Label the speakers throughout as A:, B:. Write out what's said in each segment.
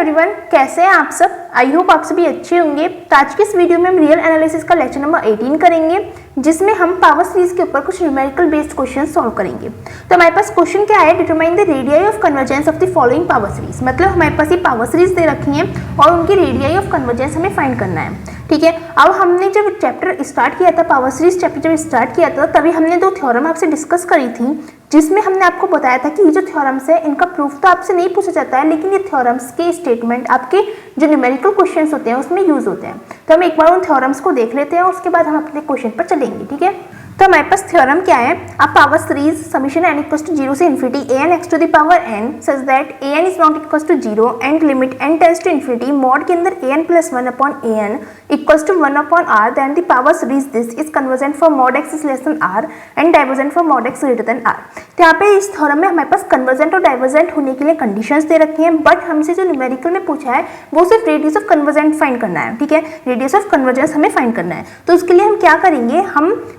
A: Everyone, कैसे हैं आप सब। आई होप आप सभी अच्छे होंगे। तो आज के इस वीडियो में हम रियल एनालिसिस का लेक्चर नंबर 18 करेंगे, जिसमें हम पावर सीरीज के ऊपर कुछ न्यूमेरिकल बेस्ड क्वेश्चन सॉल्व करेंगे। तो हमारे पास क्वेश्चन क्या है, determine the radii of convergence of the following power series. मतलब हमारे पास ये पावर सीरीज दे रखी है और उनकी रेडियाई ऑफ कन्वर्जेंस हमें फाइंड करना है। ठीक है, अब हमने जब चैप्टर स्टार्ट किया था, पावर सीरीज चैप्टर जब स्टार्ट किया था, तभी हमने दो थ्योरम आपसे डिस्कस करी थी, जिसमें हमने आपको बताया था कि ये जो थ्योरम्स है इनका प्रूफ तो आपसे नहीं पूछा जाता है, लेकिन ये थ्योरम्स के स्टेटमेंट आपके जो न्यूमेरिकल क्वेश्चंस होते हैं उसमें यूज होते हैं। तो हम एक बार उन थ्योरम्स को देख लेते हैं, उसके बाद हम अपने क्वेश्चन पर चलेंगे। ठीक है, तो हमारे पास थ्योरम क्या है, अब power series summation n equals to 0 से infinity an x to the power n such that an is not equals to 0 and limit n tends to infinity mod के अंदर an plus 1 upon an equals to 1 upon r, then the power series this is convergent for mod x is less than r and divergent for mod x greater than r। तो यहाँ पे इस theorem में हमारे पास convergent और divergent होने के लिए कंडीशंस दे रखी हैं, बट हमसे जो न्यूमेरिकल में पूछा है वो सिर्फ रेडियस ऑफ कन्वर्जेंट फाइंड करना है। ठीक है, रेडियस ऑफ कन्वर्जेंस हमें फाइंड करना है। तो उसके लिए हम क्या करेंगे,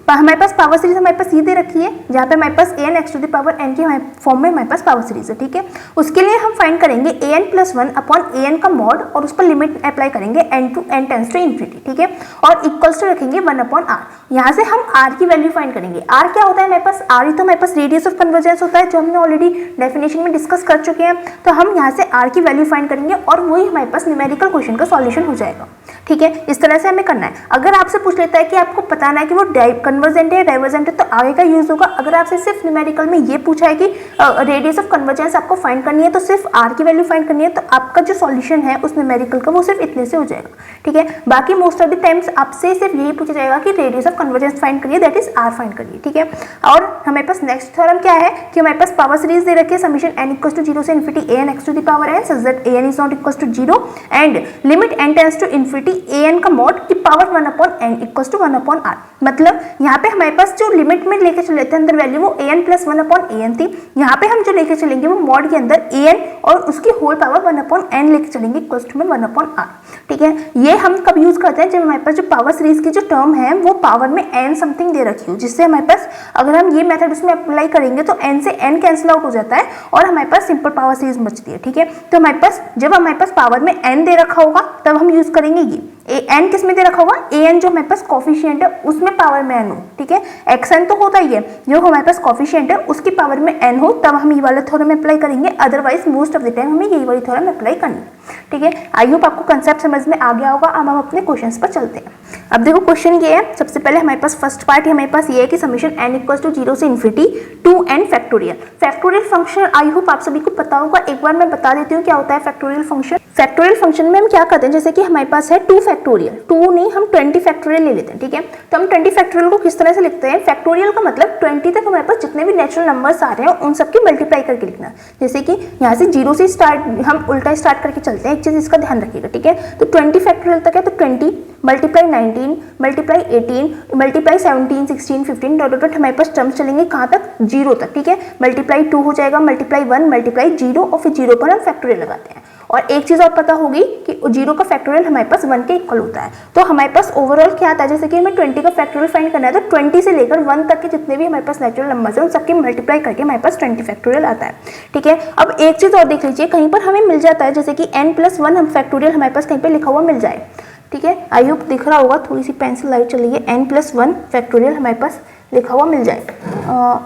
A: हमारे पास पावर सीरीज हमारे पास ये दे रखी है, जहाँ पे हमारे पास an x to the power n के फॉर्म में हमारे पास पावर सीरीज है। ठीक है, उसके लिए हम फाइंड करेंगे an प्लस 1 अपॉन an का मॉड और उस पर लिमिट अप्लाई करेंगे n टेंड्स टू इन्फिनिटी। ठीक है, और इक्वल्स टू रखेंगे 1 अपॉन r। यहाँ से हम r की वैल्यू फाइंड करेंगे। r क्या होता है हमारे पास, r ही तो हमारे पास रेडियस ऑफ कन्वर्जेंस होता है, जो हमने ऑलरेडी डेफिनेशन में डिस्कस कर चुके हैं। तो हम यहाँ से r की वैल्यू फाइंड करेंगे और वही हमारे पास न्यूमेरिकल क्वेश्चन का सॉल्यूशन हो जाएगा। ठीक है, इस तरह से हमें करना है। अगर आपसे पूछ लेता है कि आपको बताना है कि वो कन्वर्जेंट है डाइवर्जेंट है, तो आगे का यूज होगा। अगर आपसे सिर्फ न्यूमेरिकल में ये पूछा है कि रेडियस ऑफ कन्वर्जेंस आपको फाइंड करनी है, तो सिर्फ r की वैल्यू फाइंड करनी है, तो आपका जो सॉल्यूशन है उस न्यूमेरिकल का वो सिर्फ इतने से हो जाएगा। ठीक है, बाकी मोस्ट ऑफ द टाइम्स आपसे सिर्फ यही पूछा जाएगा कि रेडियस ऑफ कन्वर्जेंस फाइंड करिए, दैट इज r फाइंड करिए। ठीक है, और हमारे पास नेक्स्ट थ्योरम क्या है कि हमारे पास पावर सीरीज दे रखी है समीशन n इक्वल्स टू 0 से infinity an x to the power n such that an is not equals to 0 and limit n tends to infinity an का मॉड की power 1 upon n equals to 1 upon r। मतलब यहाँ पे हमारे पास जो limit में लेके चले थे अंदर वैल्यू वो an प्लस 1 अपॉन an थी, यहाँ पे हम जो लेके चलेंगे वो मॉड के अंदर an और उसकी होल पावर 1 अपॉन n लेके चलेंगे इक्वल्स टू में 1 अपॉन r। ठीक है, ये हम कब यूज करते हैं, जब हमारे पास जो पावर सीरीज की जो टर्म है वो पावर में n समथिंग दे रखी हो, जिससे हमारे पास अगर हम ये मेथड उसमें अप्लाई करेंगे तो n से n कैंसिल आउट हो जाता है और हमारे पास सिंपल पावर सीरीज बचती है। ठीक है, तो हमारे पास जब हमारे पास पावर में n दे रखा होगा तब हम यूज करेंगे ये n किस में दे रखा होगा, an जो हमारे पास कोफिशिएंट है उसमें पावर में n हो। ठीक है, xn तो होता ही है, जो हमारे पास कोफिशिएंट है उसकी पावर में n हो, तब हम ये वाला थ्योरम अप्लाई करेंगे। Otherwise most of the time हमें यही वाली थ्योरम अप्लाई करनी है। ठीक है, आई होप आपको कंसेप्ट समझ में आ गया होगा। अब हम अपने क्वेश्चंस पर चलते हैं। अब देखो क्वेश्चन ये है, सबसे पहले हमारे पास फर्स्ट पार्ट हमारे पास ये है कि समीशन n इक्वल्स टू 0 से infinity 2n factorial. Factorial function I hope आप सभी को पता होगा, एक बार मैं बता देती हूँ क्या होता है फैक्टोरियल फंक्शन। फैक्टोरियल फंक्शन में हम क्या करते हैं, जैसे कि हमारे पास है 2 फैक्टोरियल, 2 नहीं हम 20 फैक्टोरियल ले लेते हैं। ठीक है, तो हम 20 फैक्टोरियल को किस तरह से लिखते हैं, फैक्टोरियल का मतलब 20 तक हमारे पास जितने भी नेचुरल नंबर्स आ रहे हैं उन सबकी मल्टीप्लाई करके लिखना। जैसे कि यहाँ से 0 से स्टार्ट हम उल्टा स्टार्ट करके चलते हैं, एक चीज इसका ध्यान रखिएगा। ठीक है, तो 20 फैक्टोरियल तक है तो 20 multiply 19 multiply 18 multiply 17 16 15 dot dot हमारे पास टर्म्स चलेंगे कहाँ तक, 0 तक। ठीक है, मल्टीप्लाई 2 हो जाएगा, मल्टीप्लाई 1 मल्टीप्लाई 0 और फिर 0 पर हम फैक्टोरियल लगाते हैं। और एक चीज और पता होगी कि 0 का फैक्टोरियल हमारे पास 1 के इक्वल होता है। तो हमारे पास ओवरऑल क्या आता है, जैसे कि हमें 20 का फैक्टोरियल फाइंड करना है तो 20 से लेकर 1 तक के जितने भी हमारे पास नेचुरल नंबर्स हैं उन सबके मल्टीप्लाई करके हमारे पास 20 फैक्टोरियल आता है। ठीक है, अब एक चीज और देख लीजिए, कहीं पर हमें मिल जाता है जैसे कि n प्लस 1 हम फैक्टोरियल हमारे पास कहीं पर लिखा हुआ मिल जाए। ठीक है, आई होप दिख रहा होगा, थोड़ी सी पेंसिल लाइट चलिए, n प्लस 1 फैक्टोरियल हमारे पास लिखा हुआ मिल जाए,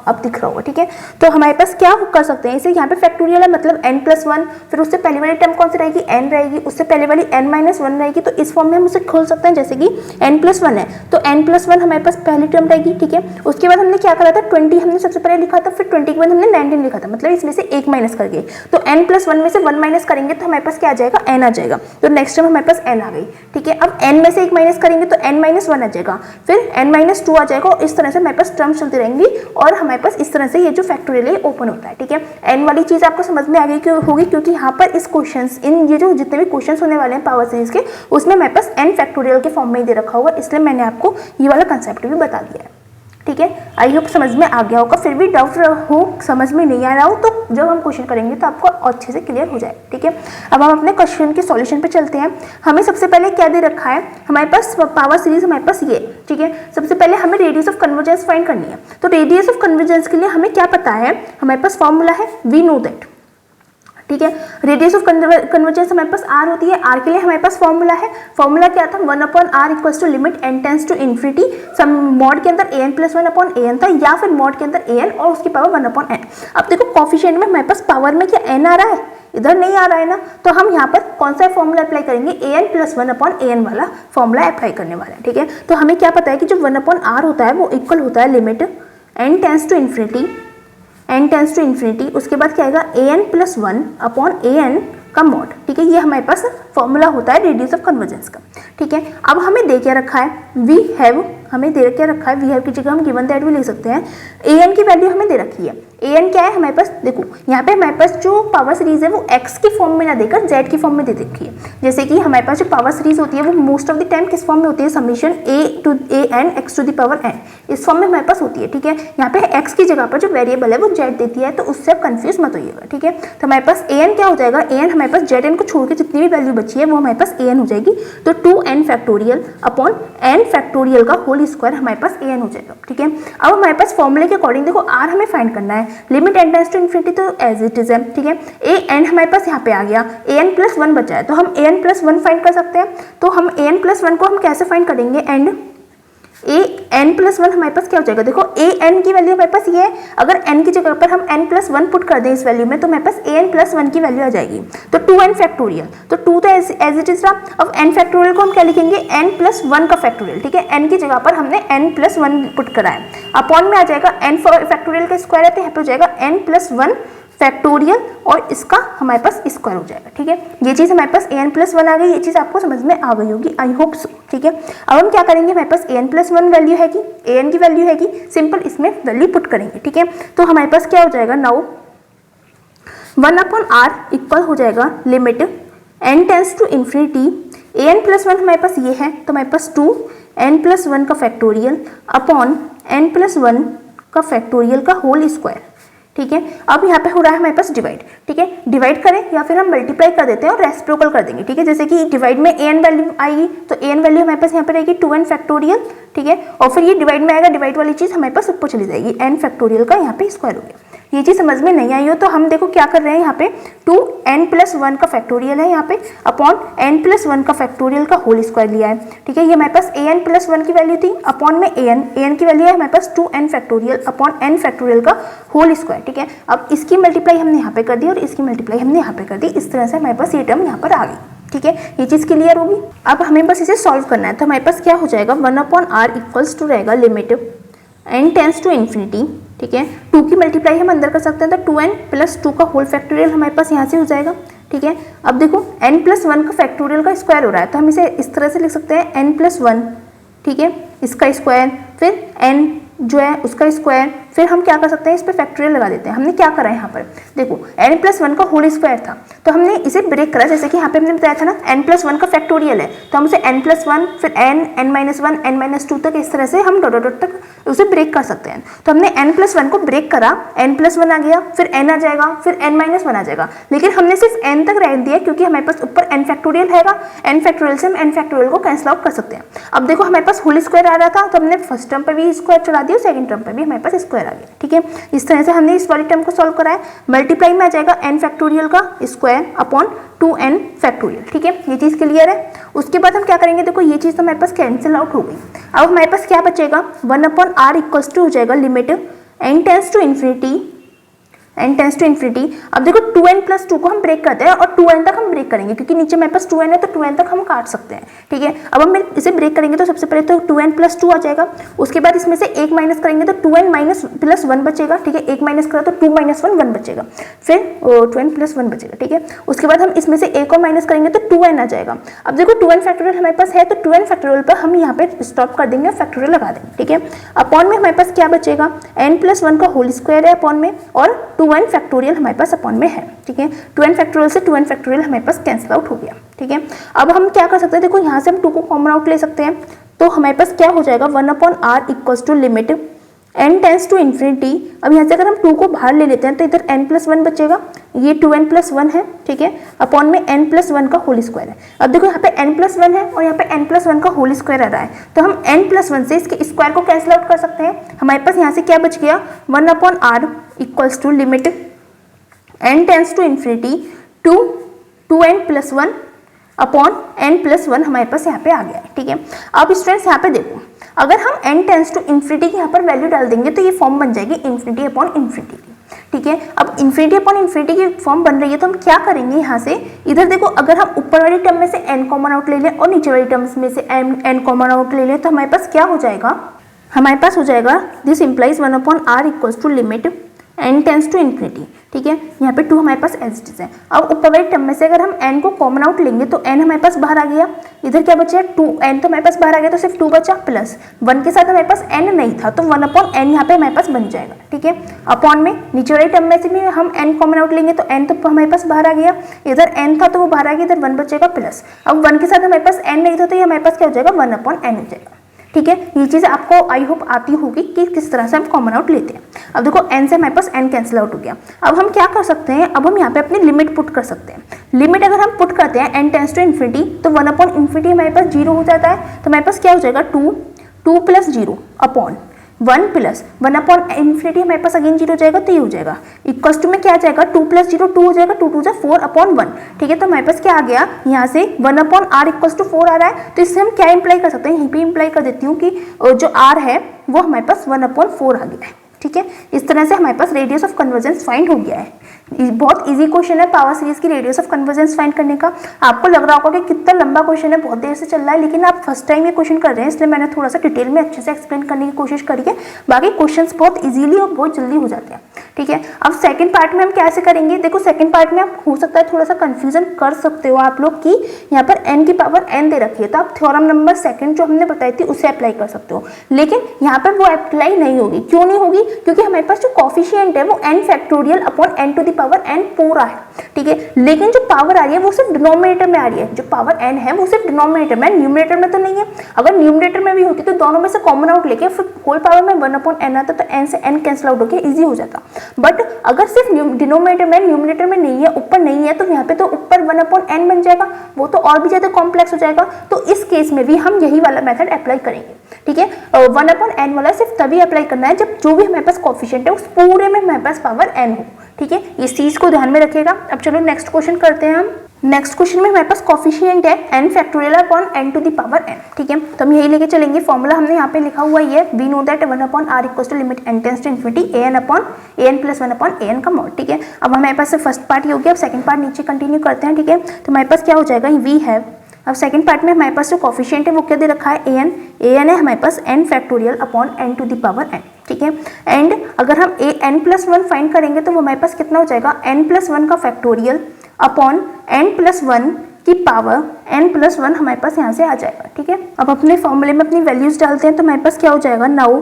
A: अब दिख रहा होगा। ठीक है, तो हमारे पास क्या कर सकते हैं, इसे यहाँ पे फैक्टोरियल है मतलब n प्लस 1, फिर उससे पहले वाली टर्म कौन सी रहेगी, n रहेगी, उससे पहले वाली n माइनस 1 रहेगी। तो इस फॉर्म में हम उसे खोल सकते हैं, जैसे कि n प्लस 1 है तो n प्लस 1 हमारे पास पहली टर्म रहेगी। ठीक है, उसके बाद हमने क्या करा था, 20 हमने सबसे पहले लिखा था, फिर 20 के बाद हमने 19 लिखा था, मतलब इसमें से 1 माइनस करके, तो n प्लस 1 में से 1 माइनस करेंगे तो हमारे पास क्या आ जाएगा, n आ जाएगा। तो नेक्स्ट टर्म हमारे पास n आ गई। ठीक है, अब n में से 1 माइनस करेंगे तो n माइनस 1 आ जाएगा, फिर n माइनस 2 आ जाएगा, और इस तरह से हमारे पास टर्म्स चलती रहेंगी और हमारे पास इस तरह से ये जो फैक्टोरियल है ओपन होता है। ठीक है, n वाली चीज आपको समझ में आ गई क्यों होगी, क्योंकि यहाँ पर इस क्वेश्चंस इन ये जो जितने भी क्वेश्चंस होने वाले हैं पावर सीरीज के, उसमें हमारे पास n फैक्टोरियल के फॉर्म में ही दे रखा होगा, इसलिए मैंने आपको ये वाला कंसेप्ट भी बता दिया है। ठीक है, आई होप समझ में आ गया होगा। फिर भी डाउट हो, समझ में नहीं आ रहा हो तो जब हम क्वेश्चन करेंगे तो आपको अच्छे से क्लियर हो जाए। ठीक है, अब हम अपने क्वेश्चन के सॉल्यूशन पे चलते हैं। हमें सबसे पहले क्या दे रखा है, हमारे पास पावर सीरीज हमारे पास ये। ठीक है, सबसे पहले हमें रेडियस ऑफ कन्वर्जेंस फाइंड करनी है। तो रेडियस ऑफ कन्वर्जेंस के लिए हमें क्या पता है, हमारे पास फॉर्मूला है वी नो दैट। ठीक है। रेडियस ऑफ कन्वर्जेंस हमारे पास r होती है, r के लिए हमारे पास फॉर्मूला है, फॉर्मूला क्या था 1/r equals to limit n tends to infinity, sum mod के अंदर an प्लस 1/an था या फिर मॉड के अंदर an और उसकी पावर 1/n। अब देखो कोफिशिएंट में हमारे पास पावर में क्या n आ रहा है, इधर नहीं आ रहा है ना, तो हम यहाँ पर कौन सा फॉर्मूला अप्लाई करेंगे, an प्लस 1/an वाला फॉर्मूला अप्लाई करने वाला है, ठीक है। तो हमें क्या पता है कि जो 1/r होता है वो इक्वल होता है limit n tends to infinity, उसके बाद क्या आएगा an प्लस 1/an का मॉड, ठीक है। ये हमारे पास फॉर्मूला होता है रेडियस ऑफ कन्वर्जेंस का, ठीक है। अब हमें दे क्या रखा है, वी हैव की जगह हम गिवन दैट भी ले सकते हैं, an की वैल्यू हमें दे रखी है, an क्या है हमारे पास, देखो यहाँ पे हमारे पास जो पावर सीरीज है वो x की फॉर्म में ना देकर z की फॉर्म में दे रखी है। जैसे कि हमारे पास जो पावर सीरीज होती है वो मोस्ट ऑफ द टाइम किस फॉर्म में होती है, summation a to an x to the power n, इस फॉर्म में हमारे पास होती है, ठीक है। यहाँ पे x की जगह पर जो वेरिएबल है वो z देती है, तो उससे आप कंफ्यूज मत होइएगा, ठीक है। तो हमारे पास an क्या हो जाएगा, an हमारे पास zn को छोड़ के जितनी भी वैल्यू बची है वो हमारे पास an हो जाएगी, तो 2n factorial upon n factorial का होल स्क्वायर हमारे पास an हो जाएगा, ठीक है। अब हमारे पास फॉर्मूले के अकॉर्डिंग देखो r हमें फाइंड करना है, limit n tends to infinity तो एज इट इज है, ठीक है। an हमारे पास यहाँ पे आ गया, an प्लस 1 बचा है, तो हम an प्लस 1 फाइंड कर सकते हैं। तो हम an प्लस 1 को हम कैसे फाइंड करेंगे, एंड an प्लस 1 हमारे पास क्या हो जाएगा, देखो an की वैल्यू हमारे पास ये है, अगर n की जगह पर हम n प्लस 1 पुट कर दें इस वैल्यू में तो हमारे पास an प्लस 1 की वैल्यू आ जाएगी, तो 2n फैक्टोरियल, तो 2 तो एज इट इज रहा। अब n फैक्टोरियल को हम क्या लिखेंगे, n प्लस 1 का फैक्टोरियल, ठीक है। n की जगह पर हमने n प्लस 1 पुट करा है, अपॉन में आ जाएगा n फैक्टोरियल का स्क्वायर है, तो यहाँ पे हो जाएगा n प्लस 1 फैक्टोरियल और इसका हमारे पास स्क्वायर हो जाएगा, ठीक है। ये चीज़ हमारे पास an प्लस 1 आ गई, ये चीज़ आपको समझ में आ गई होगी, आई होप सो, ठीक है। अब हम क्या करेंगे, हमारे पास an प्लस 1 वैल्यू है कि an की वैल्यू है कि सिंपल इसमें वैल्यू पुट करेंगे, ठीक है। तो हमारे पास क्या हो जाएगा, नाउ 1/r इक्वल हो जाएगा limit n tends to infinity, an plus 1 हमारे पास ये है, तो हमारे पास 2n प्लस 1 का फैक्टोरियल अपॉन n प्लस 1 का फैक्टोरियल का होल स्क्वायर, ठीक है। अब यहाँ पे हो रहा है हमारे पास डिवाइड, ठीक है, डिवाइड करें या फिर हम मल्टीप्लाई कर देते हैं और रेसिप्रोकल कर देंगे, ठीक है। जैसे कि डिवाइड में an वैल्यू आएगी तो an वैल्यू हमारे पास यहाँ पे रहेगी 2n फैक्टोरियल, ठीक है, और फिर ये डिवाइड में आएगा, डिवाइड वाली चीज़ हमारे पास ऊपर चली जाएगी, n फैक्टोरियल का यहाँ पे स्क्वायर हो गया। ये चीज़ समझ में नहीं आई हो तो हम देखो क्या कर रहे हैं, यहाँ पे 2n प्लस 1 का फैक्टोरियल है यहाँ पे अपॉन n प्लस 1 का फैक्टोरियल का होल स्क्वायर लिया है, ठीक है। ये हमारे पास an प्लस 1 की वैल्यू थी, अपॉन में an की वैल्यू है हमारे पास 2n factorial upon n factorial का होल स्क्वायर, ठीक है। अब इसकी मल्टीप्लाई हमने यहाँ पे कर दी और इसकी मल्टीप्लाई हमने यहाँ पे कर दी, इस तरह से हमारे पास ये टर्म यहाँ पर आ गई, ठीक है। ये चीज़ क्लियर होगी। अब हमें बस इसे सॉल्व करना है, तो हमारे पास क्या हो जाएगा, 1/r इक्वल्स टू रहेगा limit n tends to infinity, ठीक है। 2 की मल्टीप्लाई हम अंदर कर सकते हैं, तो 2n प्लस 2 का होल फैक्टोरियल हमारे पास यहाँ से हो जाएगा, ठीक है। अब देखो n प्लस 1 का फैक्टोरियल का स्क्वायर हो रहा है, तो हम इसे इस तरह से लिख सकते हैं n प्लस 1, ठीक है, इसका स्क्वायर, फिर n जो है उसका स्क्वायर, फिर हम क्या कर सकते हैं, इस पर फैक्टोरियल लगा देते हैं। हमने क्या करा है यहाँ पर, देखो n प्लस 1 का होल स्क्वायर था तो हमने इसे ब्रेक करा, जैसे कि यहाँ पे हमने बताया था ना n प्लस 1 का फैक्टोरियल है, तो हम उसे n प्लस 1 फिर n माइनस 1 n माइनस 2 तक इस तरह से हम डॉट डॉट तक उसे ब्रेक कर सकते हैं। तो हमने n प्लस 1 को ब्रेक करा, n प्लस 1 आ गया, फिर n आ जाएगा, फिर n माइनस 1 आ जाएगा, लेकिन हमने सिर्फ n तक रह दिया क्योंकि हमारे पास ऊपर n फैक्टोरियल हैगा, n फैक्टोरियल से हम n फैक्टोरियल को कैंसिल आउट कर सकते हैं। अब देखो हमारे पास होल स्क्वायर आ रहा था तो हमने फर्स्ट टर्म पर भी स्क्वायर चढ़ा दिया, सेकंड टर्म पर भी हमारे पास स्क्वायर आ गया, ठीक है। इस तरह से हमने इस वाली टर्म को सॉल्व करा है, मल्टीप्लाई में आ जाएगा n फैक्टोरियल का स्क्वायर अपॉन 2n फैक्टोरियल, ठीक है। ये चीज़ क्लियर है। उसके बाद हम क्या करेंगे, देखो ये चीज़ तो हमारे पास कैंसिल आउट हो गई। अब हमारे पास क्या बचेगा, 1/r इक्वल्स टू हो जाएगा limit n tends to infinity, n tends to infinity. अब देखो 2n प्लस 2 को हम ब्रेक करते हैं और 2n तक हम ब्रेक करेंगे क्योंकि नीचे हमारे पास 2n है तो 2n तक हम काट सकते हैं, ठीक है। अब हम इसे ब्रेक करेंगे तो सबसे पहले तो 2n प्लस 2 आ जाएगा, उसके बाद इसमें से 1 माइनस करेंगे तो 2n माइनस प्लस 1 बचेगा, ठीक है। 1 माइनस करा तो 2 माइनस 1 1 बचेगा, फिर 2n प्लस 1 बचेगा, ठीक है। उसके बाद हम इसमें से 1 और माइनस करेंगे तो 2n आ जाएगा। अब देखो 2n फैक्टोरियल हमारे पास है तो 2n फैक्टोरियल पर हम यहाँ पे स्टॉप कर देंगे और फैक्टोरियल लगा देंगे, ठीक है। अपॉन में हमारे पास क्या बचेगा, n प्लस 1 का होल स्क्वायर है अपॉन में, और 2n फैक्टोरियल हमारे पास अपॉन में है, ठीक है। 2n फैक्टोरियल से 2n फैक्टोरियल हमारे पास कैंसिल आउट हो गया, ठीक है। अब हम क्या कर सकते हैं, देखो यहाँ से हम 2 को कॉमन आउट ले सकते हैं, तो हमारे पास क्या हो जाएगा, 1/r equals to limit n tends to infinity. अब यहाँ से अगर हम 2 को बाहर ले लेते हैं तो इधर n प्लस 1 बचेगा, ये 2n प्लस 1 है, ठीक है, अपॉन में n प्लस 1 का होल स्क्वायर है। अब देखो यहाँ पे n प्लस 1 है और यहाँ पे n प्लस 1 का होल स्क्वायर आ रहा है, तो हम n प्लस 1 से इसके स्क्वायर को कैंसिल आउट कर सकते हैं। हमारे पास यहाँ से क्या बच गया, 1/r equals to limit n tends to infinity 2n+1 upon n+1 हमारे पास यहाँ पे आ गया है, ठीक है। अब स्टूडेंट्स यहाँ पे देखो, अगर हम n टेंस टू इन्फिनिटी की यहाँ पर वैल्यू डाल देंगे तो ये फॉर्म बन जाएगी इन्फिनिटी अपॉन इन्फिनिटी की, ठीक है। अब इन्फिनिटी अपॉन इन्फिनिटी की फॉर्म बन रही है तो हम क्या करेंगे यहाँ से, इधर देखो अगर हम ऊपर वाली टर्म में से n कॉमन आउट ले लें और नीचे वाली टर्म्स में से n कॉमन आउट ले लें तो हमारे पास क्या हो जाएगा, हमारे पास हो जाएगा this implies 1/r equals to limit n tends to infinity, ठीक है। यहाँ पे 2 हमारे पास एज इट इज है। अब ऊपर वाली टर्म में से अगर हम n को कॉमन आउट लेंगे तो n हमारे पास बाहर आ गया, इधर क्या बचा 2n तो हमारे पास बाहर आ गया तो सिर्फ 2 बचा, प्लस 1 के साथ हमारे पास n नहीं था तो 1/n यहाँ पे हमारे पास बन जाएगा, ठीक है। अपॉन में नीचे वाली टर्म में से भी हम n कॉमन आउट लेंगे तो n तो हमारे पास बाहर आ गया, इधर n था तो वो बाहर आ गया, इधर 1 बचेगा, प्लस अब 1 के साथ हमारे पास n नहीं था तो ये हमारे पास क्या हो जाएगा 1/n हो जाएगा, ठीक है। ये चीज़ आपको आई होप आती होगी कि किस तरह से हम कॉमन आउट लेते हैं। अब देखो n से हमारे पास n कैंसिल आउट हो गया। अब हम क्या कर सकते हैं, अब हम यहाँ पे अपनी लिमिट पुट कर सकते हैं। लिमिट अगर हम पुट करते हैं n टेंस टू इन्फिनिटी तो 1/इन्फिनिटी हमारे पास 0 हो जाता है, तो हमारे पास क्या हो जाएगा 2 + 0 अपॉन 1 + 1/इन्फिनिटी हमारे पास अगेन 0 हो जाएगा, तो ये हो जाएगा इक्वल्स टू में क्या आ जाएगा 2 + 0 2 हो जाएगा, 2 × 2 = 4/1, ठीक है। तो हमारे पास क्या आ गया यहाँ से 1/r इक्वल्स टू 4 आ रहा है, तो इससे हम क्या इंप्लाई कर सकते हैं, यहीं पे इंप्लाई कर देती हूँ कि जो r है वो हमारे पास 1/4 आ गया है, ठीक है। इस तरह से हमारे पास रेडियस ऑफ कन्वर्जेंस फाइंड हो गया है। बहुत इजी क्वेश्चन है पावर सीरीज की रेडियस ऑफ कन्वर्जेंस फाइंड करने का। आपको लग रहा होगा कि कितना लंबा क्वेश्चन है, बहुत देर से चल रहा है, लेकिन आप फर्स्ट टाइम ये क्वेश्चन कर रहे हैं इसलिए मैंने थोड़ा सा डिटेल में अच्छे से एक्सप्लेन करने की कोशिश करी है। बाकी क्वेश्चंस बहुत इजीली और बहुत जल्दी हो जाते हैं, ठीक है। अब सेकंड पार्ट में हम कैसे करेंगे, देखो सेकंड पार्ट में आप हो सकता है थोड़ा सा कंफ्यूजन कर सकते हो आप लोग कि यहाँ पर n की पावर n दे रखी है, तो आप थ्योरम नंबर सेकंड जो हमने बताई थी उसे अप्लाई कर सकते हो, लेकिन यहाँ पर वो अप्लाई नहीं होगी। क्यों नहीं होगी, क्योंकि हमारे पास जो कॉफिशिएंट है वो n factorial upon n to the power n पूरा है, ठीक है। लेकिन जो पावर आ रही है वो सिर्फ डिनोमिनेटर में आ रही है, जो पावर n है वो सिर्फ डिनोमिनेटर में, न्यूमरेटर में तो नहीं है। अगर न्यूमरेटर में भी होती तो दोनों में से कॉमन आउट लेके फिर होल पावर में 1/n आता तो n से n कैंसिल आउट होकर इजी हो जाता। बट अगर सिर्फ डिनोमिनेटर में न्यूमरेटर में नहीं है, ऊपर नहीं है, तो यहाँ पे तो ऊपर 1/n बन जाएगा, वो तो और भी ज्यादा कॉम्प्लेक्स हो जाएगा। तो इस केस में भी हम यही वाला मेथड अप्लाई करेंगे, ठीक है। 1/n वाला सिर्फ तभी अप्लाई करना है जब जो भी हमारे पास कॉफिशिएंट है उस पूरे में हमारे पास पावर n हो, ठीक है। इस चीज को ध्यान में रखिएगा। अब चलो नेक्स्ट क्वेश्चन करते हैं हम। नेक्स्ट क्वेश्चन में हमारे पास कॉफिशिएंट है n factorial upon n to the power n, ठीक है। तो हम यही लेके चलेंगे। फॉर्मूला हमने यहाँ पे लिखा हुआ है, we know that 1/r equals to limit n tends to infinity an upon an + 1/an का मॉड, ठीक है। अब हमारे पास फर्स्ट पार्ट ही हो गया, अब सेकंड पार्ट नीचे कंटिन्यू करते हैं, ठीक है। तो हमारे पास क्या हो जाएगा, वी हैव, अब सेकंड पार्ट में हमारे पास जो कॉफिशिएंट है वो क्या दे रखा है an है हमारे पास n factorial upon n to the power n, ठीक है। एंड अगर हम n+1 फाइंड करेंगे तो वो हमारे पास कितना हो जाएगा n+1 का फैक्टोरियल अपॉन n+1 की पावर n+1 हमारे पास यहाँ से आ जाएगा, ठीक है। अब अपने फॉर्मूले में अपनी वैल्यूज डालते हैं तो हमारे पास क्या हो जाएगा, नाउ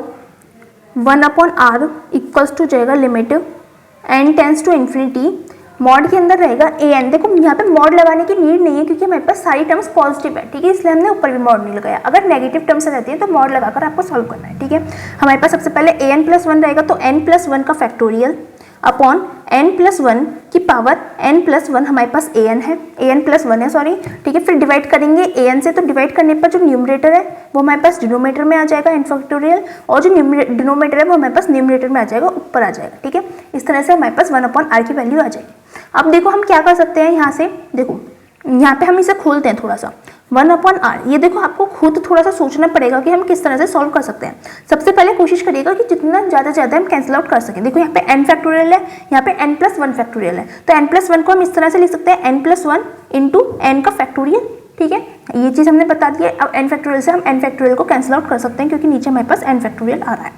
A: 1/r इक्वल्स टू जाएगा limit n tends to infinity, mod के अंदर रहेगा an। देखो यहाँ पे मॉड लगाने की नीड नहीं है क्योंकि हमारे पास सारी टर्म्स पॉजिटिव है, ठीक है, इसलिए हमने ऊपर भी मॉड नहीं लगाया। अगर नेगेटिव टर्म्स आ जाती है तो मॉड लगाकर आपको सॉल्व करना है, ठीक है। हमारे पास सबसे पहले an+1 रहेगा तो n+1 का फैक्टोरियल अपॉन n+1 की पावर n+1 हमारे पास an है, an+1 है सॉरी, ठीक है। फिर डिवाइड करेंगे an से, तो डिवाइड करने पर जो न्यूमरेटर है वो हमारे पास डिनोमिनेटर में आ जाएगा n फैक्टोरियल, और जो डिनोमिनेटर है वो हमारे पास न्यूमरेटर में आ जाएगा, ऊपर आ जाएगा, ठीक है। इस तरह से हमारे पास 1/r की वैल्यू आ जाएगी। अब देखो हम क्या कर सकते हैं, यहाँ से देखो यहाँ पे हम इसे खोलते हैं थोड़ा सा 1/r। ये देखो आपको खुद थोड़ा सा सोचना पड़ेगा कि हम किस तरह से सॉल्व कर सकते हैं। सबसे पहले कोशिश करिएगा कि जितना ज़्यादा हम कैंसिल आउट कर सकें। देखो यहाँ पे n फैक्टोरियल है, यहाँ पे n+1 फैक्टोरियल है, तो n+1 को हम इस तरह से लिख सकते हैं n+1 इंटू n का फैक्टोरियल, ठीक है। ये चीज़ हमने बता दी है। अब n फैक्टोरियल से हम n फैक्टोरियल को कैंसिल आउट कर सकते हैं क्योंकि नीचे हमारे पास n फैक्टोरियल आ रहा है,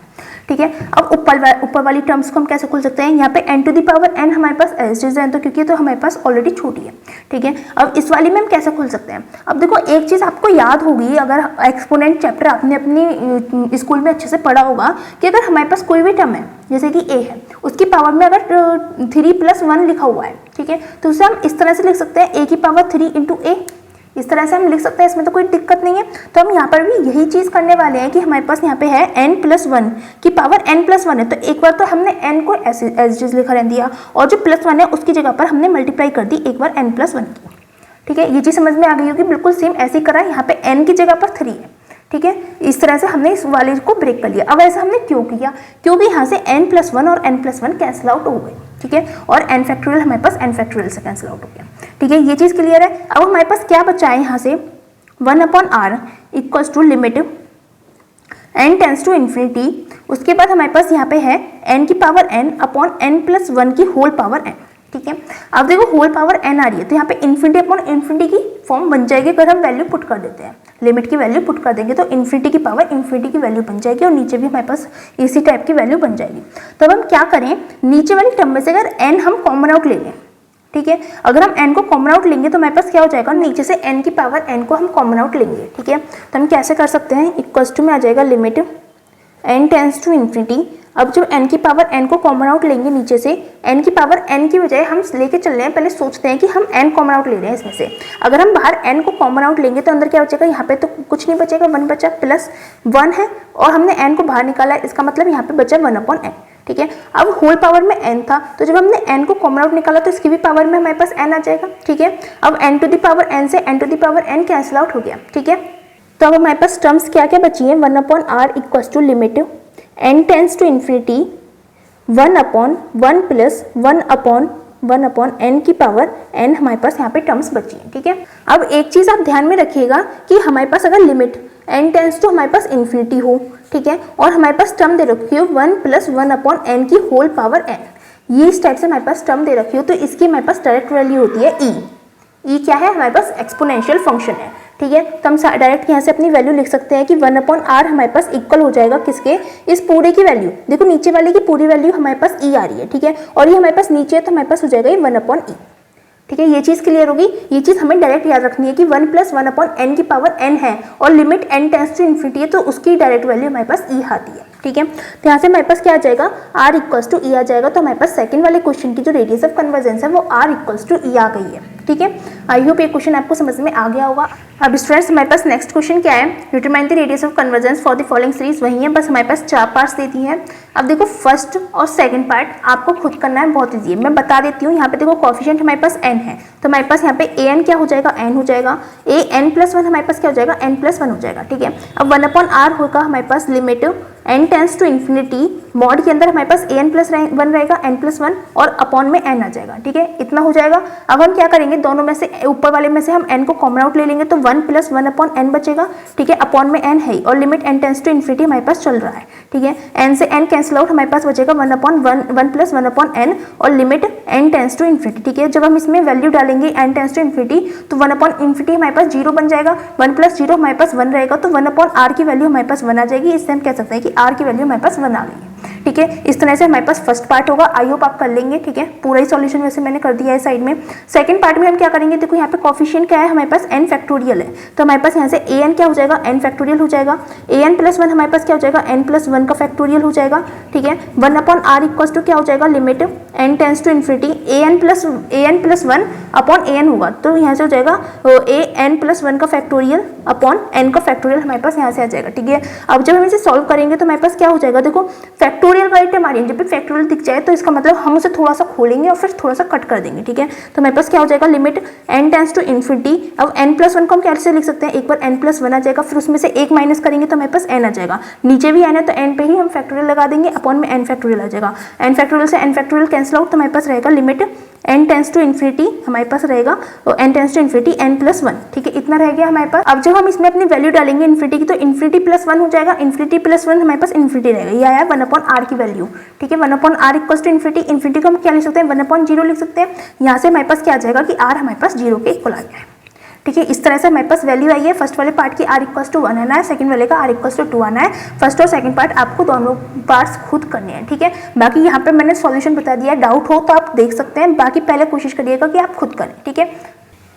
A: ठीक है। अब ऊपर वाली टर्म्स को हम कैसे खोल सकते हैं, यहाँ पे n to the power n हमारे पास एज इट इज, तो क्योंकि तो हमारे पास ऑलरेडी छोटी है, ठीक है। अब इस वाली में हम कैसे खोल सकते हैं, अब देखो एक चीज़ आपको याद होगी, अगर एक्सपोनेंट चैप्टर आपने अपनी स्कूल में अच्छे से पढ़ा होगा कि अगर हमारे पास कोई भी टर्म है जैसे कि a है, उसकी पावर में अगर 3+1 लिखा हुआ है, ठीक है, तो उसे हम इस तरह से लिख सकते हैं a की पावर 3 इंटू a, इस तरह से हम लिख सकते हैं, इसमें तो कोई दिक्कत नहीं है। तो हम यहाँ पर भी यही चीज़ करने वाले हैं कि हमारे पास यहाँ पे है n+1 की पावर n+1 है, तो एक बार तो हमने n को एज लिखा रह दिया और जो +1 है उसकी जगह पर हमने मल्टीप्लाई कर दी एक बार n+1 की, ठीक है। ये चीज़ समझ में आ गई होगी, बिल्कुल सेम ऐसे ही करा, यहाँ पे n की जगह पर 3 है, ठीक है। इस तरह से हमने इस वाले को ब्रेक कर लिया। अब ऐसा हमने क्यों किया, क्योंकि यहाँ से n+1 और n+1 कैंसिल आउट हो गए, ठीक है, और n फैक्टोरियल हमारे पास n फैक्टोरियल से कैंसिल आउट हो गया, ठीक है, ये चीज़ क्लियर है। अब हमारे पास क्या बचा है यहाँ से 1/r equals to limit n tends to infinity, उसके बाद हमारे पास यहाँ पे है n की पावर n अपॉन n+1 की होल पावर n, ठीक है। अब देखो होल पावर n आ रही है तो यहाँ पे इन्फिनिटी अपॉन इन्फिनिटी की फॉर्म बन जाएगी अगर हम वैल्यू पुट कर देते हैं, लिमिट की वैल्यू पुट कर देंगे तो इन्फिनिटी की पावर इन्फिनिटी की वैल्यू बन जाएगी और नीचे भी हमारे पास इसी टाइप की वैल्यू बन जाएगी। तो अब हम क्या करें, नीचे वाली टर्म में से अगर n हम कॉमन आउट ले लें, ठीक है, अगर हम n को कॉमन आउट लेंगे तो हमारे पास क्या हो जाएगा, नीचे से n की पावर n को हम कॉमन आउट लेंगे, ठीक है। तो हम कैसे कर सकते हैं, इक्वल्स टू में आ जाएगा limit n tends to infinity. अब जब n की पावर n को कॉमन आउट लेंगे नीचे से, n की पावर n की बजाय हम लेके चल रहे हैं, पहले सोचते हैं कि हम n कॉमन आउट ले रहे हैं इसमें से, अगर हम बाहर n को कॉमन आउट लेंगे तो अंदर क्या बचेगा, यहाँ पे तो कुछ नहीं बचेगा, 1 बचा +1 है और हमने n को बाहर निकाला है, इसका मतलब यहाँ पे बचा 1/n, ठीक है। अब होल पावर में n था तो जब हमने n को कॉमन आउट निकाला तो इसकी भी पावर में हमारे पास n आ जाएगा, ठीक है। अब n to the power n से n to the power n cancel out हो गया, ठीक है। तो अब हमारे पास टर्म्स क्या क्या बची हैं, 1/r equals to limit n tends to infinity 1/1 + 1/n की पावर n हमारे पास यहाँ पे टर्म्स बची हैं, ठीक है। अब एक चीज़ आप ध्यान में रखिएगा कि हमारे पास अगर लिमिट n टेंस टू हमारे पास इन्फिनिटी हो, ठीक है, और हमारे पास टर्म दे रखी हो 1 + 1/n की होल पावर n, ये इस टाइप से हमारे पास टर्म दे रखी हो तो इसकी हमारे पास डायरेक्ट वैल्यू होती है e क्या है, हमारे पास एक्सपोनेंशियल फंक्शन है, ठीक है। तो हम डायरेक्ट यहाँ से अपनी वैल्यू लिख सकते हैं कि 1/r हमारे पास इक्वल हो जाएगा किसके, इस पूरे की वैल्यू, देखो नीचे वाले की पूरी वैल्यू हमारे पास e आ रही है, ठीक है, और ये हमारे पास नीचे है तो हमारे पास हो जाएगा ये 1/e, ठीक है। ये चीज़ क्लियर होगी, ये चीज़ हमें डायरेक्ट याद रखनी है कि 1 + 1/n की पावर n है और limit n tends to infinity है तो उसकी डायरेक्ट वैल्यू हमारे पास e आती है, ठीक है। तो यहाँ से हमारे पास क्या आ जाएगा, r इक्वल्स टू e आ जाएगा। तो हमारे पास सेकंड वाले क्वेश्चन की जो रेडियस ऑफ कन्वर्जेंस है वो r इक्वल्स टू e आ गई है, ठीक है। आई होप ये क्वेश्चन आपको समझ में आ गया होगा। अब स्टूडेंट्स हमारे पास नेक्स्ट क्वेश्चन क्या है, determine the radius of convergence for the following series, वही है, बस हमारे पास 4 पार्ट्स देती हैं। अब देखो फर्स्ट और सेकंड पार्ट आपको खुद करना है, बहुत ईजी है, मैं बता देती हूँ। यहाँ पे देखो कोफिशिएंट हमारे पास n है तो हमारे पास यहाँ पे an क्या हो जाएगा, n हो जाएगा, an+1 हमारे पास क्या हो जाएगा, n+1 हो जाएगा, ठीक है। अब 1/r होगा हमारे पास limit n tends to infinity, mod के अंदर हमारे पास an+1 रहेगा, n+1 और अपॉन में n आ जाएगा, ठीक है, इतना हो जाएगा। अब हम क्या करेंगे, दोनों में से ऊपर वाले में से हम n को कॉमन आउट ले लेंगे तो 1 + 1/n बचेगा, ठीक है, अपॉन में n है और limit n tends to infinity हमारे पास चल रहा है, ठीक है। n से n कैंसिल आउट हमारे पास बचेगा 1 + 1/n और limit n tends to infinity, ठीक है। जब हम इसमें वैल्यू डालेंगे n टेंस टू इन्फिनिटी तो 1/∞ हमारे पास 0 बन जाएगा, 1 + 0 हमारे पास 1 रहेगा तो 1/r की वैल्यू हमारे पास 1 आ जाएगी। इससे हम कह सकते हैं कि r की वैल्यू हमारे पास 1 आ गई है, ठीक है। इस तरह से हमारे पास फर्स्ट पार्ट होगा, आई होप आप कर लेंगे, ठीक है। पूरा ही सॉल्यूशन वैसे मैंने कर दिया है साइड में। सेकंड पार्ट में हम क्या करेंगे, देखो यहाँ पे कोफिशिएंट क्या है, हमारे पास n फैक्टोरियल है तो हमारे पास यहाँ से an क्या हो जाएगा, n फैक्टोरियल हो जाएगा, an+1 हमारे पास क्या हो जाएगा, n+1 का फैक्टोरियल हो जाएगा, ठीक है। 1/r इक्वल्स टू क्या हो जाएगा, limit n tends to infinity an+1 upon an होगा तो यहाँ से हो जाएगा an+1 का फैक्टोरियल अपॉन n का फैक्टोरियल हमारे पास यहाँ से आ जाएगा, ठीक है। अब जब हम इसे सॉल्व करेंगे तो हमारे पास क्या हो जाएगा, देखो फैक्टोरियल वाली टर्म आ रही है, जब भी फैक्टोरियल दिख जाए तो इसका मतलब हम उसे थोड़ा सा खोलेंगे और फिर थोड़ा सा कट कर देंगे, ठीक है। तो हमारे पास क्या हो जाएगा, limit n tends to infinity. अब n+1 को हम कैसे लिख सकते हैं, एक बार n+1 आ जाएगा, फिर उसमें से 1 माइनस करेंगे तो हमारे पास n आ जाएगा, नीचे भी n है तो n पे ही हम फैक्टोरियल लगा देंगे, अपॉन में n फैक्टोरियल आ जाएगा, n फैक्टोरियल से n फैक्टोरियल कैंसिल आउट तो हमारे पास रहेगा limit n tends to infinity हमारे पास रहेगा n tends to infinity n+1, ठीक है, इतना रह गया हमारे पास। अब जब हम इसमें अपनी वैल्यू डालेंगे इन्फिनिटी की तो इन्फिनिटी +1 हो जाएगा, इन्फिनिटी +1 हमारे पास इन्फिनिटी रहेगा, ये आया 1/r की वैल्यू, ठीक है। 1/r इक्वल्स टू इन्फिनिटी को हम क्या लिख सकते हैं, 1/0 लिख सकते हैं। यहाँ से हमारे पास क्या आ जाएगा कि r हमारे पास 0 के इक्वल आ गया है, ठीक है। इस तरह से हमारे पास वैल्यू आई है। फर्स्ट वाले पार्ट की r इक्वल्स टू 1 आना है, सेकंड वाले का r इक्वल्स टू 2 आना है। फर्स्ट और सेकंड पार्ट आपको दोनों पार्ट्स खुद करने हैं, ठीक है। बाकी यहाँ पे मैंने सॉल्यूशन बता दिया है, डाउट हो तो आप देख सकते हैं, बाकी पहले कोशिश करिएगा कि आप खुद करें, ठीक है।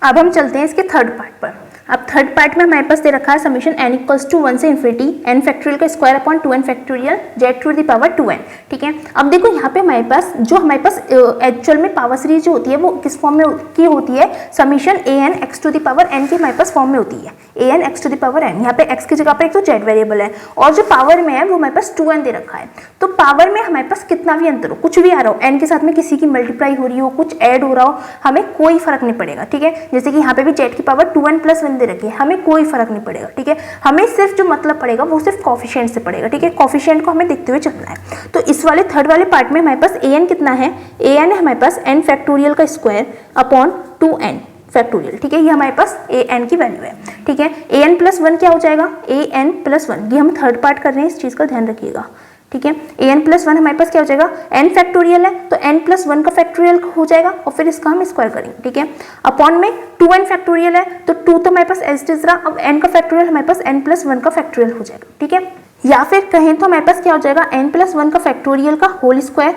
A: अब हम चलते हैं इसके थर्ड पार्ट पर। अब थर्ड पार्ट में हमारे पास दे रखा है समीशन n इक्वल्स टू 1 से इन्फिनिटी n फैक्टोरियल का square upon 2n factorial z to the power 2n, ठीक है। अब देखो यहाँ पे हमारे पास एक्चुअल में पावर सीरीज जो होती है वो किस फॉर्म में की होती है, summation an x to the power n की हमारे पास फॉर्म में होती है, an x to the power n। यहाँ पे x की जगह पर एक तो z वेरिएबल है और जो पावर में है वो हमारे पास 2n दे रखा है। तो पावर में हमारे पास कितना भी अंतर हो, कुछ भी आ रहा हो, n के साथ में किसी की मल्टीप्लाई हो रही हो, कुछ ऐड हो रहा हो, हमें कोई फर्क नहीं पड़ेगा, ठीक है। जैसे कि यहाँ पे भी z की पावर 2n+1 n दे रखी है, हमें कोई फर्क नहीं पड़ेगा, ठीक है। हमें सिर्फ जो मतलब पड़ेगा वो सिर्फ कॉफिशिएंट से पड़ेगा, ठीक है। कॉफिशिएंट को हमें देखते हुए चलना है। तो इस वाले थर्ड वाले पार्ट में हमारे पास an कितना है, an है हमारे पास n फैक्टोरियल का स्क्वायर अपॉन 2n फैक्टोरियल, ठीक है। ये हमारे पास an की वैल्यू है, ठीक है। an प्लस 1 क्या हो जाएगा, an प्लस 1, ये हम थर्ड पार्ट कर रहे हैं, इस चीज़ का ध्यान रखिएगा, ठीक है। an प्लस 1 हमारे पास क्या हो जाएगा, n फैक्टोरियल है तो n प्लस 1 का फैक्टोरियल हो जाएगा और फिर इसका हम स्क्वायर करेंगे, ठीक है। अपॉन में 2n फैक्टोरियल है तो 2 तो हमारे पास एज इट इज रहा, अब n का फैक्टोरियल हमारे पास n प्लस 1 का फैक्टोरियल हो जाएगा, ठीक है। या फिर कहें तो हमारे पास क्या हो जाएगा, n प्लस 1 का फैक्टोरियल का होल स्क्वायर,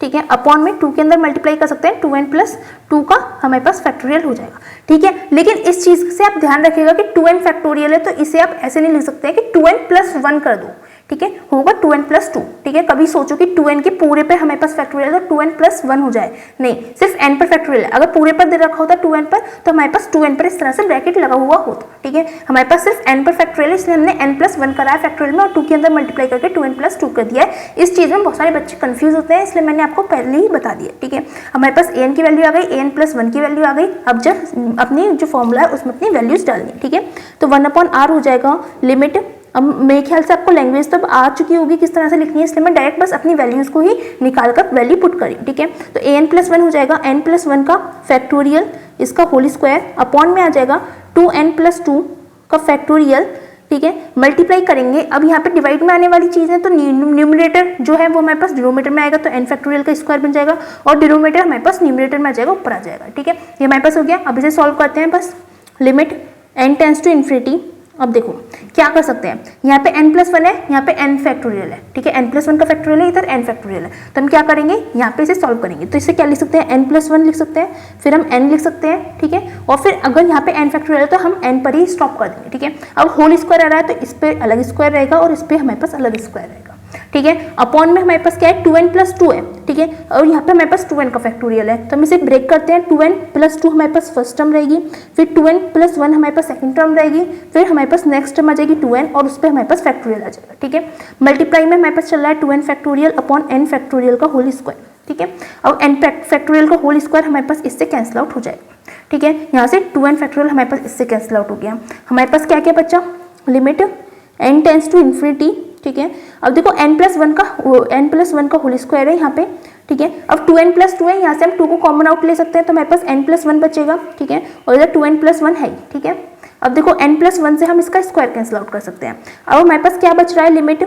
A: ठीक है, अपॉन में 2 के अंदर मल्टीप्लाई कर सकते हैं, 2n प्लस 2 का हमारे पास फैक्टोरियल हो जाएगा, ठीक है। लेकिन इस चीज़ से आप ध्यान रखिएगा कि 2n फैक्टोरियल है तो इसे आप ऐसे नहीं लिख सकते हैं कि 2n प्लस 1 कर दो, ठीक है, होगा 2n प्लस 2, ठीक है। कभी सोचो कि 2n के पूरे पे हमारे पास फैक्टोरियल है तो 2n प्लस 1 हो जाए, नहीं, सिर्फ n पर फैक्टोरियल है। अगर पूरे पर दे रखा होता 2n पर तो हमारे पास 2n पर इस तरह से ब्रैकेट लगा हुआ होता, ठीक है। हमारे पास सिर्फ n पर फैक्टोरियल है, इसलिए हमने n प्लस 1 कराया फैक्टोरियल में और 2 के अंदर मल्टीप्लाई करके 2n प्लस 2 कर दिया है। इस चीज़ में बहुत सारे बच्चे कंफ्यूज होते हैं, इसलिए मैंने आपको पहले ही बता दिया, ठीक है। हमारे पास an की वैल्यू आ गई, an प्लस 1 की वैल्यू आ गई। अब जब अपनी जो फॉर्मूला है उसमें अपनी वैल्यूज डालनी है, ठीक है। तो 1/r हो जाएगा लिमिट, अब मेरे ख्याल से आपको लैंग्वेज तब आ चुकी होगी किस तरह से लिखनी है, इसलिए मैं डायरेक्ट बस अपनी वैल्यूज़ को ही निकाल कर वैल्यू पुट करी, ठीक है। तो an प्लस 1 हो जाएगा n प्लस 1 का फैक्टोरियल, इसका होल स्क्वायर अपॉन में आ जाएगा 2n प्लस 2 का फैक्टोरियल, ठीक है। मल्टीप्लाई करेंगे, अब यहाँ पे डिवाइड में आने वाली चीज़ है तो न्यूमरेटर जो है वो हमारे पास डिनोमिनेटर में आएगा तो n फैक्टोरियल का स्क्वायर बन जाएगा और डिनोमिनेटर हमारे पास न्यूमरेटर में आ जाएगा, ऊपर आ जाएगा, ठीक है। ये हमारे पास हो गया। अब इसे सॉल्व करते हैं, बस limit n tends to infinity. अब देखो क्या कर सकते हैं, यहाँ पे n प्लस 1 है, यहाँ पे n फैक्टोरियल है, ठीक है। n प्लस 1 का फैक्टोरियल है, इधर n फैक्टोरियल है, तो हम क्या करेंगे, यहाँ पे इसे सॉल्व करेंगे। तो इसे क्या लिख सकते हैं, n प्लस 1 लिख सकते हैं, फिर हम n लिख सकते हैं, ठीक है। और फिर अगर यहाँ पे n फैक्टोरियल है तो हम n पर ही स्टॉप कर देंगे, ठीक है। अब होल स्क्वायर आ रहा है तो इस पर अलग स्क्वायर रहेगा और इस पर हमारे पास अलग स्क्वायर रहेगा, ठीक है। अपॉन में हमारे पास क्या है, 2n प्लस 2 है, ठीक है। और यहाँ पे हमारे पास 2n का फैक्टोरियल है तो हम इसे ब्रेक करते हैं। 2n प्लस 2 हमारे पास फर्स्ट टर्म रहेगी, फिर 2n प्लस 1 हमारे पास सेकंड टर्म रहेगी, फिर हमारे पास नेक्स्ट टर्म आ जाएगी 2n और उस पर हमारे पास फैक्टोरियल आ जाएगा, ठीक है। मल्टीप्लाई में हमारे पास चल रहा है 2n factorial upon n factorial का होल स्क्वायर, ठीक है। अब n फैक्टोरियल का होल स्क्वायर हमारे पास इससे कैंसिल आउट हो जाएगा, ठीक है। यहाँ से 2n फैक्टोरियल हमारे पास इससे कैंसिल आउट हो गया। हमारे पास क्या क्या बचा, limit n tends to infinity, ठीक है। अब देखो n प्लस 1 का होल स्क्वायर है यहाँ पे, ठीक है। अब 2n प्लस 2 है, यहाँ से हम 2 को कॉमन आउट ले सकते हैं तो हमारे पास n प्लस 1 बचेगा, ठीक है। और इधर 2n प्लस 1 है, ठीक है। अब देखो n प्लस 1 से हम इसका स्क्वायर कैंसिल आउट कर सकते हैं। अब हमारे पास क्या बच रहा है, limit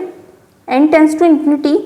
A: n tends to infinity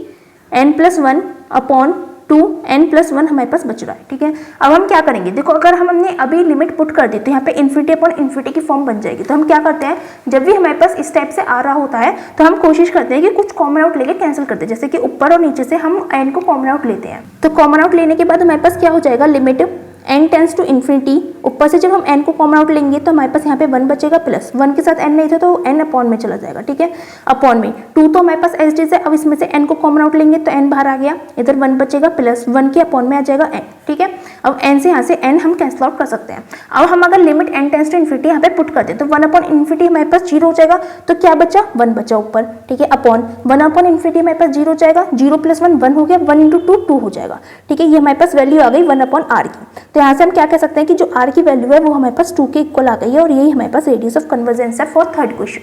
A: n plus 1 upon 2n plus 1 हमारे पास बच रहा है, ठीक है। अब हम क्या करेंगे, देखो अगर हमने अभी लिमिट पुट कर दी तो यहाँ पे इन्फिनिटी अपॉन इन्फिनिटी की फॉर्म बन जाएगी। तो हम क्या करते हैं, जब भी हमारे पास इस टाइप से आ रहा होता है तो हम कोशिश करते हैं कि कुछ कॉमन आउट लेके कैंसिल करते हैं, जैसे कि ऊपर और नीचे से हम n को कॉमन आउट लेते हैं। तो कॉमन आउट लेने के बाद हमारे पास क्या हो जाएगा, limit n tends to infinity, ऊपर से जब हम n को कॉमन आउट लेंगे तो हमारे पास यहाँ पे 1 बचेगा, प्लस 1 के साथ n नहीं था तो n अपॉन में चला जाएगा, ठीक है। अपॉन में 2 तो हमारे पास एज इट इज है, अब इसमें से n को कॉमन आउट लेंगे तो n बाहर आ गया, इधर 1 बचेगा, प्लस 1 के अपॉन में आ जाएगा n, ठीक है। अब n से यहाँ से n हम कैंसिल आउट कर सकते हैं। अब हम अगर limit n tends to infinity यहाँ पे पुट कर दें तो 1 अपॉन इन्फिनिटी हमारे पास 0 हो जाएगा, तो क्या बचा, 1 बचा ऊपर, ठीक है। अपॉन 1 अपॉन इन्फिनिटी हमारे पास 0 हो जाएगा, 0 प्लस 1 1 हो गया, 1 इंटू 2 2 हो जाएगा, ठीक है। ये हमारे पास वैल्यू आ गई 1 अपॉन r की। तो यहाँ से हम क्या कह सकते हैं कि जो r की वैल्यू है वो हमारे पास 2 के इक्वल आ गई है और यही हमारे पास रेडियस ऑफ कन्वर्जेंस है फॉर थर्ड क्वेश्चन,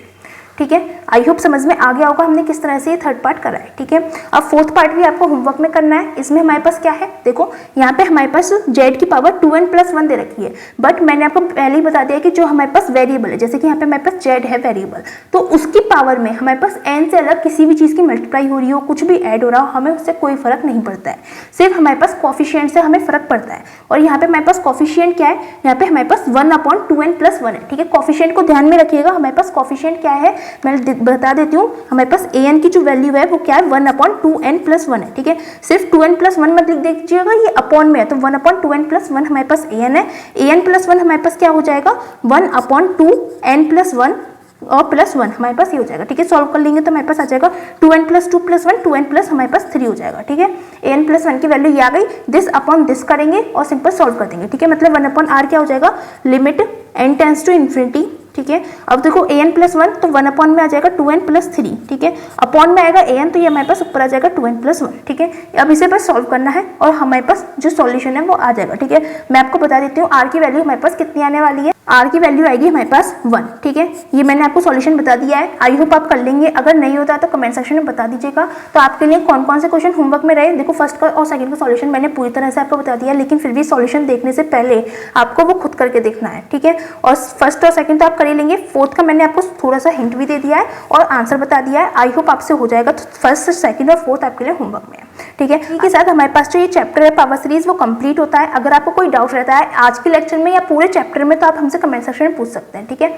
A: ठीक है। आई होप समझ में आ गया होगा हमने किस तरह से ये थर्ड पार्ट करा है, ठीक है। अब फोर्थ पार्ट भी आपको होमवर्क में करना है। इसमें हमारे पास क्या है, देखो यहाँ पे हमारे पास z की पावर 2n प्लस 1 दे रखी है, बट मैंने आपको पहले ही बता दिया कि जो हमारे पास वेरिएबल है, जैसे कि यहाँ पे हमारे पास z है वेरिएबल, तो उसकी पावर में हमारे पास n से अलग किसी भी चीज़ की मल्टीप्लाई हो रही हो, कुछ भी ऐड हो रहा हो, हमें उससे कोई फर्क नहीं पड़ता है, सिर्फ हमारे पास कॉफिशिएंट से हमें फर्क पड़ता है। और यहाँ पे हमारे पास कॉफिशिएंट क्या है, यहाँ पे हमारे पास 1 अपॉन 2n प्लस 1 है, ठीक है। कॉफिशिएंट को ध्यान में रखिएगा, हमारे पास कॉफिशिएंट क्या है मैं बता देती हूँ। हमारे पास an की जो वैल्यू है वो क्या है, 1 अपॉन 2n प्लस 1 है, ठीक है। सिर्फ 2n प्लस 1 मत लिख दीजिएगा, ये अपॉन में है, तो 1 अपॉन 2n प्लस 1 हमारे पास an है। an प्लस 1 हमारे पास क्या हो जाएगा, 1 अपॉन 2n प्लस 1 और प्लस 1 हमारे पास ये हो जाएगा, ठीक है। सॉल्व कर लेंगे तो हमारे पास आ जाएगा 2n plus 2 plus 1, 2n plus हमारे पास 3 हो जाएगा, ठीक है। an प्लस 1 की वैल्यू ये आ गई, दिस अपॉन दिस करेंगे और सिंपल सॉल्व कर देंगे, ठीक है। मतलब 1 अपॉन r क्या हो जाएगा, limit n tends to infinity, ठीक ठीक है। अब देखो an+1 तो 1 अपॉन में आ जाएगा 2n+3, ठीक है। अपॉन में आएगा an तो ये हमारे पास ऊपर आ जाएगा 2n+1, ठीक है। अब इसे बस सॉल्व करना है और हमारे पास जो सॉल्यूशन है वो आ जाएगा, ठीक है। मैं आपको बता देती हूँ r की वैल्यू हमारे पास कितनी आने वाली है। r की वैल्यू आएगी हमारे पास 1, ठीक है। ये मैंने आपको सॉल्यूशन बता दिया है, आई होप आप कर लेंगे। अगर नहीं होता तो कमेंट सेक्शन में बता दीजिएगा। तो आपके लिए कौन कौन से क्वेश्चन होमवर्क में रहे, देखो फर्स्ट का और सेकंड का सॉल्यूशन मैंने पूरी तरह से आपको बता दिया, लेकिन फिर भी सॉल्यूशन देखने से पहले आपको वो खुद करके देखना है, ठीक है। और फर्स्ट और सेकंड तो आप कर ही लेंगे, फोर्थ का मैंने आपको थोड़ा सा हिंट भी दे दिया है और आंसर बता दिया है। आई होप आपसे हो जाएगा। तो फर्स्ट, सेकंड और फोर्थ आपके लिए होमवर्क में है, ठीक है। इसी के साथ हमारे पास जो ये चैप्टर है पावर सीरीज वो कंप्लीट होता है। अगर आपको कोई डाउट रहता है आज के लेक्चर में या पूरे चैप्टर में तो आप हमसे कमेंट सेक्शन में पूछ सकते हैं, ठीक है।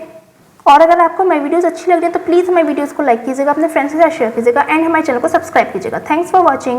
A: और अगर आपको हमारी वीडियोस अच्छी लग रही है तो प्लीज़ हमारी वीडियोस को लाइक कीजिएगा, अपने फ्रेंड्स के साथ शेयर कीजिएगा एंड हमारे चैनल को सब्सक्राइब कीजिएगा। Thanks for watching.